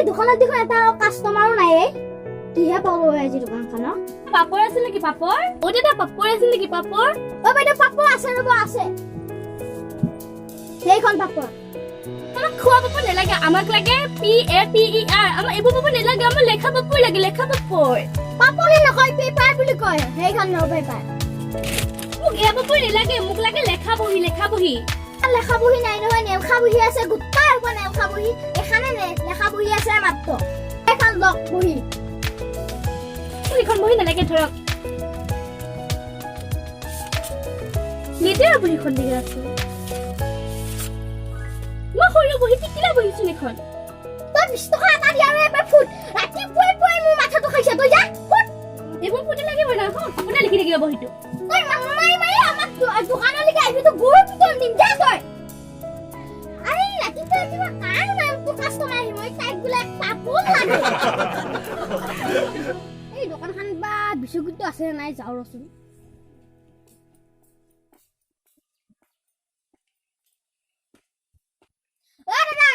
দোকানত দেখোন এটা কাস্টমাৰো নাই কিহে পাব আজি দোকানখনত পাপৰ আছে নেকি পাপৰ অ দাদা পাপৰ আছে নেকি পাপৰ অ বাইদেউ পাপৰ আছে ৰব আছে সেইখন পাপৰ আমাক খোৱা পাপৰ নালাগে আমাক লাগে PAPER আমাৰ এইবোৰ পাপৰ নালাগে আমাৰ লেখা পাপৰ লাগে লেখা পাপৰ পাপৰে নকয় পেপাৰ বুলি কয় সেইখন ন পেপাৰ মোক এই পাপৰ নালাগে মোক লাগে লেখা বহি লেখা বহি নাই নহয় নেখা বহি আছে গোটাই ওপৰ নেখা বহি এখানে লেখা বহি আছে মাত্ৰ এখন লক বহি এইখন বহি নালাগে ধৰক লেতেৰা বহিখন দিকে আছে মই সৰু বহি টিকিলা বহিছোন এখন তই 20 টকা এটা দিয়া আৰু এবাৰ ফুট ৰাতিপুৱাই মোৰ মাথাটো খাইছে তই যা ফুট এইবোৰ ফুট লাগিব না কোনে লিখি থাকিব বহিটো তই মাৰি আমাক দোকানলৈকে আহিবি তো গৰু পিটন দিম যা তই আৰে ৰাতিপুৱা কিবা কাম নাই তো কাস্টমাৰ আহিব মই তাইক বোলে পাপল লাগে এই দোকানখন বা বিস্কুটটো আছে নাই যাও ৰচোন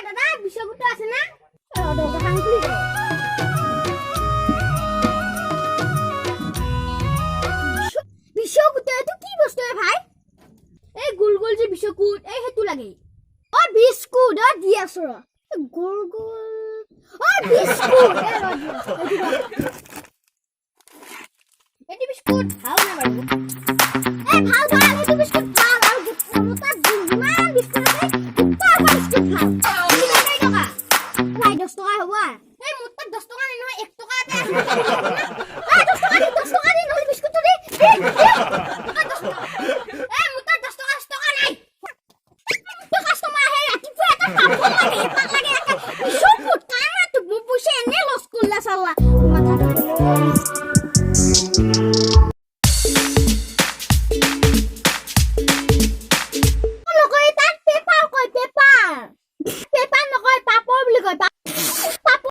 দাদা বিস্কুটটো আছে না দোকান খুলি দে বিস্কুট এটো কি বস্তু ভাই এই গোল গোল যে বিস্কুট এই হেতু লাগে ও বিস্কুট দি আছো গোল গোল ও বিস্কুট এটি বিস্কুট খাও না বাবু ভাল